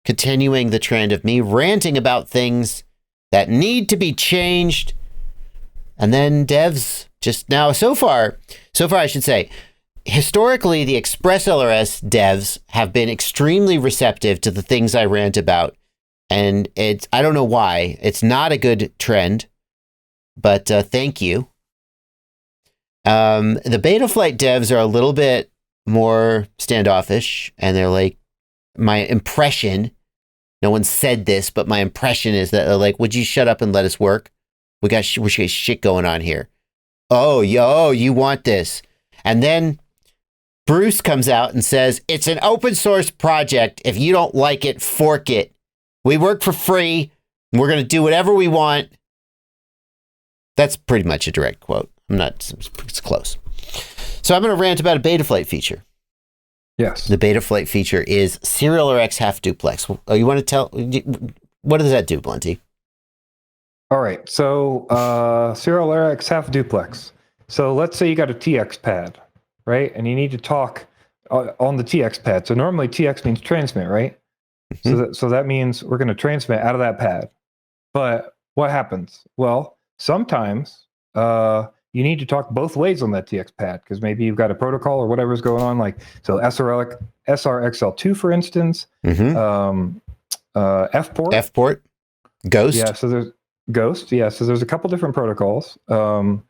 continuing the trend of me ranting about things that need to be changed. And then devs just now, so far, I should say, historically, the Express LRS devs have been extremely receptive to the things I rant about. And I don't know why. It's not a good trend, but thank you. The Betaflight devs are a little bit more standoffish, and they're like, my impression, no one said this, but my impression is that they're like, would you shut up and let us work? We got shit going on here. Oh, you want this. And then Bruce comes out and says, it's an open source project. If you don't like it, fork it. We work for free. And we're going to do whatever we want. That's pretty much a direct quote. It's close. So I'm going to rant about a Betaflight feature. Yes. The Betaflight feature is serialrx half duplex. Oh, you want to tell, what does that do, Blunty? All right. So serialrx half duplex. So let's say you got a TX pad, right? And you need to talk on the TX pad. So normally TX means transmit, right? Mm-hmm. So that means we're going to transmit out of that pad. But what happens? Well, sometimes you need to talk both ways on that TX pad because maybe you've got a protocol or whatever's going on. Like so, SRXL2, for instance, mm-hmm. F-port, Ghost. Yeah, so there's Ghost. Yeah, so there's a couple different protocols, and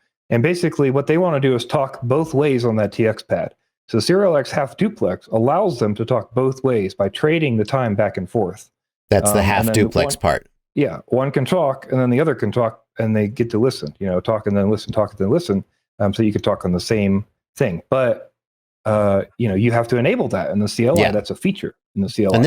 basically what they want to do is talk both ways on that TX pad. So serialrx half duplex allows them to talk both ways by trading the time back and forth. That's the half duplex part. Yeah, one can talk, and then the other can talk, and they get to listen. Talk and then listen, talk and then listen. So you can talk on the same thing, but you have to enable that in the CLI. Yeah. That's a feature in the CLI. And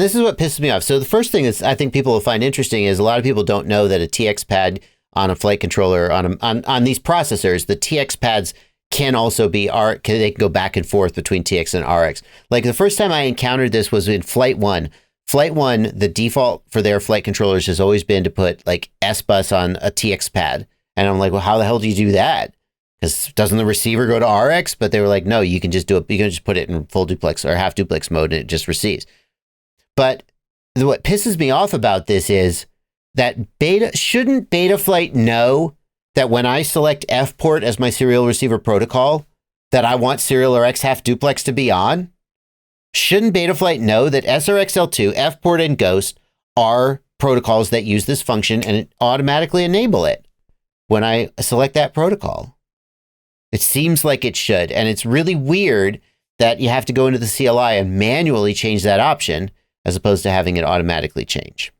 this is what pisses me off. So the first thing is I think people will find interesting is a lot of people don't know that a TX pad on a flight controller on these processors, the TX pads can also be they can go back and forth between TX and RX. Like the first time I encountered this was in Flight 1. Flight 1, the default for their flight controllers has always been to put like S-bus on a TX pad. And I'm like, well, how the hell do you do that? Because doesn't the receiver go to RX? But they were like, no, you can just do it. You can just put it in full duplex or half duplex mode and it just receives. But what pisses me off about this is that shouldn't Betaflight know that when I select F-port as my serial receiver protocol, that I want serialrx half duplex to be on? Shouldn't Betaflight know that SRXL2, F-port, and Ghost are protocols that use this function and automatically enable it when I select that protocol? It seems like it should, and it's really weird that you have to go into the CLI and manually change that option as opposed to having it automatically change.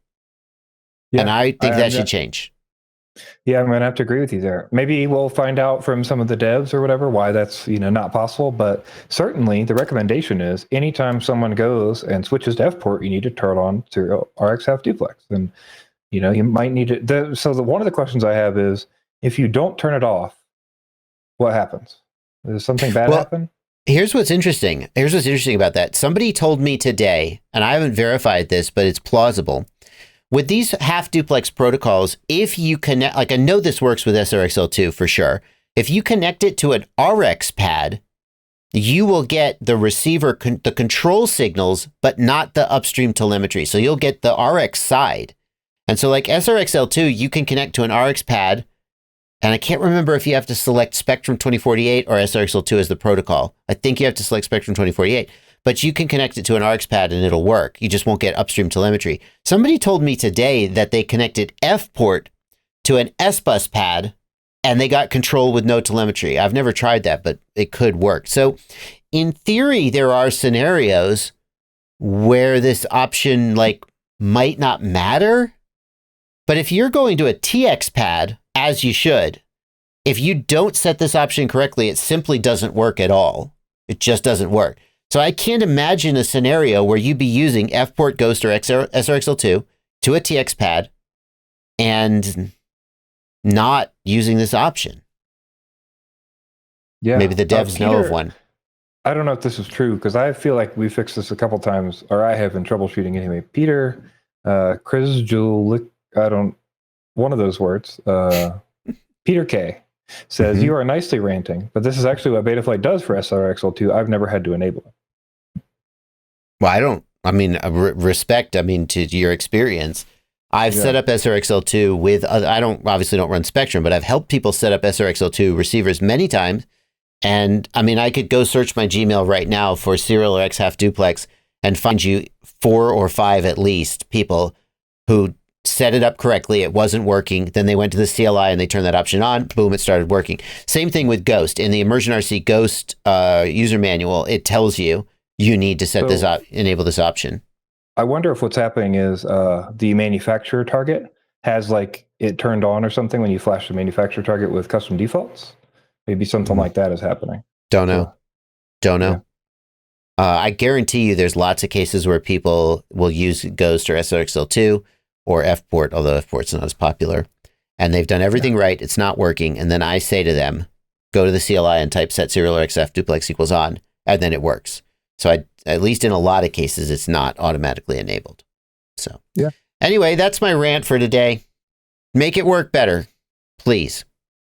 Yeah, and I think that should change. Yeah, I'm going to have to agree with you there. Maybe we'll find out from some of the devs or whatever why that's not possible. But certainly the recommendation is anytime someone goes and switches to F-port, you need to turn on serialrx half duplex. And you might need to. One of the questions I have is if you don't turn it off, what happens? Does something bad happen? Here's what's interesting. About that. Somebody told me today, and I haven't verified this, but it's plausible. With these half duplex protocols, if you connect, like I know this works with SRXL2 for sure. If you connect it to an RX pad, you will get the receiver, the control signals, but not the upstream telemetry. So you'll get the RX side. And so like SRXL2, you can connect to an RX pad. And I can't remember if you have to select Spectrum 2048 or SRXL2 as the protocol. I think you have to select Spectrum 2048. But you can connect it to an RX pad and it'll work. You just won't get upstream telemetry. Somebody told me today that they connected F-port to an S-bus pad and they got control with no telemetry. I've never tried that, but it could work. So in theory, there are scenarios where this option might not matter. But if you're going to a TX pad, as you should, if you don't set this option correctly, it simply doesn't work at all. It just doesn't work. So I can't imagine a scenario where you'd be using F-port, Ghost, or SRXL2 to a TX pad and not using this option. Yeah, maybe the devs know of one. I don't know if this is true because I feel like we fixed this a couple times, or I have in troubleshooting anyway. Peter, Chris, Jules, one of those words, Peter K. says, you are nicely ranting, but this is actually what Betaflight does for SRXL2. I've never had to enable it. Well, I mean, respect, I mean, to your experience. I've set up SRXL2 with, I obviously don't run Spectrum, but I've helped people set up SRXL2 receivers many times. And I mean, I could go search my Gmail right now for serialrx half duplex and find you 4 or 5 at least people who set it up correctly. It wasn't working. Then they went to the CLI and they turned that option on. Boom, it started working. Same thing with Ghost. In the Immersion RC Ghost user manual, it tells you need to set this up, enable this option. I wonder if what's happening is the manufacturer target has like it turned on or something when you flash the manufacturer target with custom defaults. Maybe something like that is happening. Don't know. Yeah. I guarantee you there's lots of cases where people will use Ghost or SRXL2 or Fport, although Fport's not as popular. And they've done everything right. It's not working. And then I say to them, go to the CLI and type set serialrx half duplex equals on, and then it works. So at least in a lot of cases, it's not automatically enabled. So yeah. Anyway, that's my rant for today. Make it work better, please.